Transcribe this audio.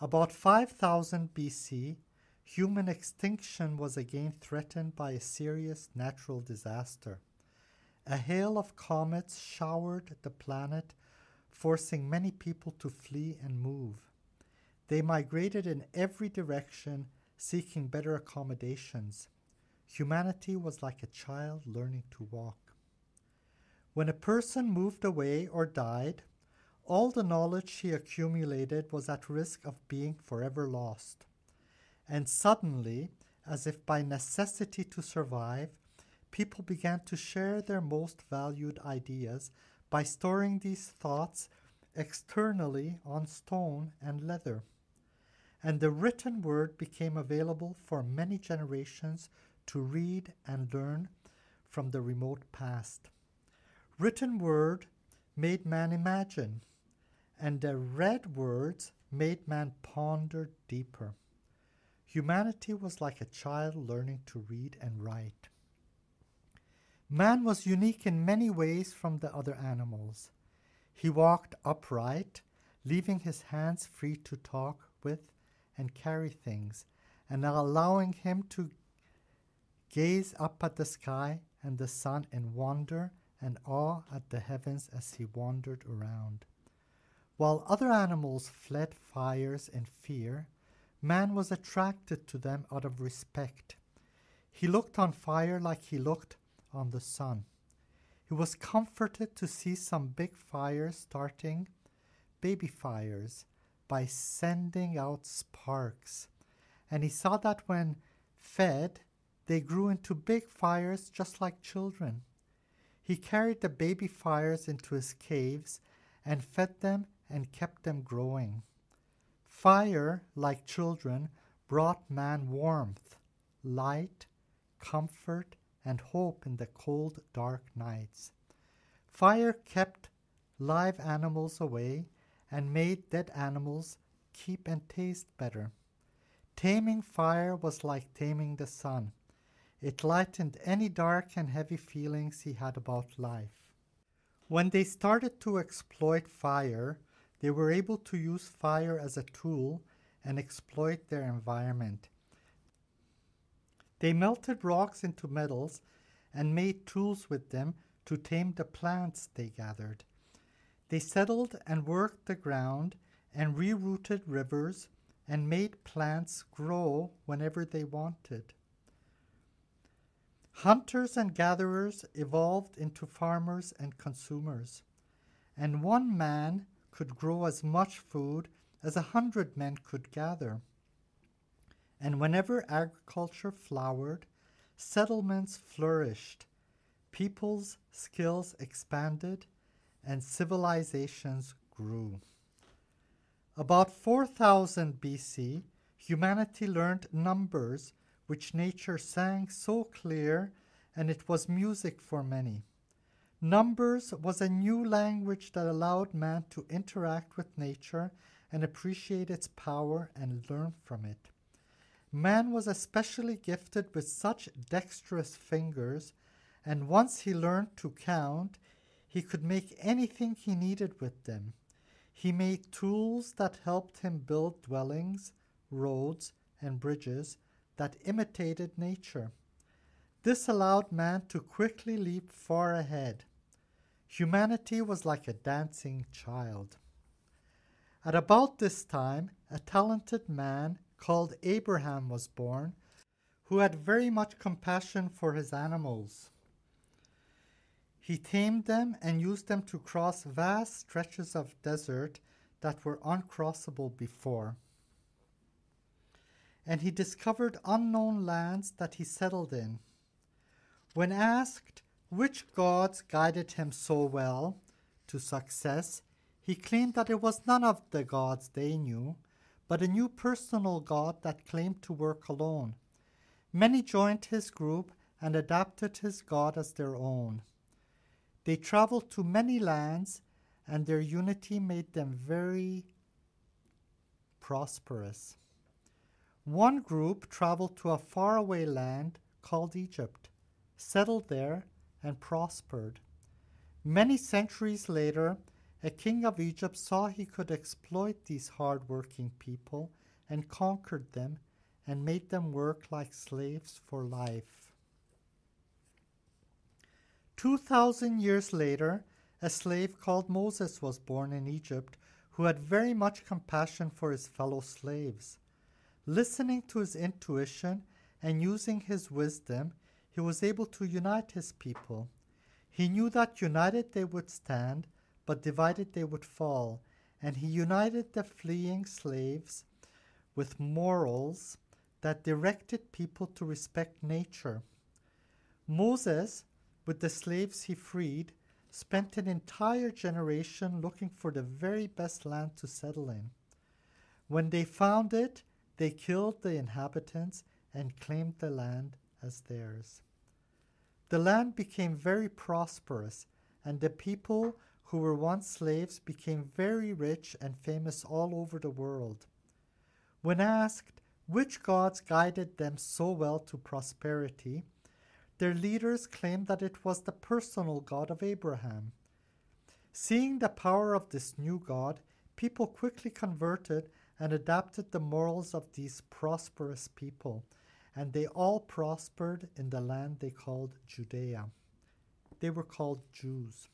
About 5000 BC, human extinction was again threatened by a serious natural disaster. A hail of comets showered the planet, forcing many people to flee and move. They migrated in every direction, seeking better accommodations. Humanity was like a child learning to walk. When a person moved away or died, all the knowledge he accumulated was at risk of being forever lost. And suddenly, as if by necessity to survive, people began to share their most valued ideas by storing these thoughts externally on stone and leather. And the written word became available for many generations to read and learn from the remote past. Written word made man imagine, and the read words made man ponder deeper. Humanity was like a child learning to read and write. Man was unique in many ways from the other animals. He walked upright, leaving his hands free to talk with and carry things, and allowing him to gaze up at the sky and the sun in wonder and awe at the heavens as he wandered around. While other animals fled fires in fear, man was attracted to them out of respect. He looked on fire like he looked on the sun. He was comforted to see some big fires starting baby fires by sending out sparks. And he saw that when fed, they grew into big fires just like children. He carried the baby fires into his caves and fed them and kept them growing. Fire, like children, brought man warmth, light, comfort, and hope in the cold, dark nights. Fire kept live animals away and made dead animals keep and taste better. Taming fire was like taming the sun. It lightened any dark and heavy feelings he had about life. When they started to exploit fire, they were able to use fire as a tool and exploit their environment. They melted rocks into metals and made tools with them to tame the plants they gathered. They settled and worked the ground and rerouted rivers and made plants grow whenever they wanted. Hunters and gatherers evolved into farmers and consumers, and one man could grow as much food as 100 men could gather. And whenever agriculture flowered, settlements flourished, people's skills expanded, and civilizations grew. About 4000 BC, humanity learned numbers which nature sang so clear, and it was music for many. Numbers was a new language that allowed man to interact with nature and appreciate its power and learn from it. Man was especially gifted with such dexterous fingers, and once he learned to count, he could make anything he needed with them. He made tools that helped him build dwellings, roads, and bridges that imitated nature. This allowed man to quickly leap far ahead. Humanity was like a dancing child. At about this time, a talented man called Abraham was born, who had very much compassion for his animals. He tamed them and used them to cross vast stretches of desert that were uncrossable before. And he discovered unknown lands that he settled in. When asked which gods guided him so well to success, he claimed that it was none of the gods they knew, but a new personal god that claimed to work alone. Many joined his group and adopted his god as their own. They traveled to many lands, and their unity made them very prosperous. One group traveled to a faraway land called Egypt, settled there, and prospered. Many centuries later, a king of Egypt saw he could exploit these hard-working people and conquered them and made them work like slaves for life. 2,000 years later, a slave called Moses was born in Egypt who had very much compassion for his fellow slaves. Listening to his intuition and using his wisdom, he was able to unite his people. He knew that united they would stand, but divided they would fall, and he united the fleeing slaves with morals that directed people to respect nature. Moses, with the slaves he freed, spent an entire generation looking for the very best land to settle in. When they found it, they killed the inhabitants and claimed the land as theirs. The land became very prosperous, and the people who were once slaves became very rich and famous all over the world. When asked which gods guided them so well to prosperity, their leaders claimed that it was the personal God of Abraham. Seeing the power of this new God, people quickly converted and adopted the morals of these prosperous people, and they all prospered in the land they called Judea. They were called Jews.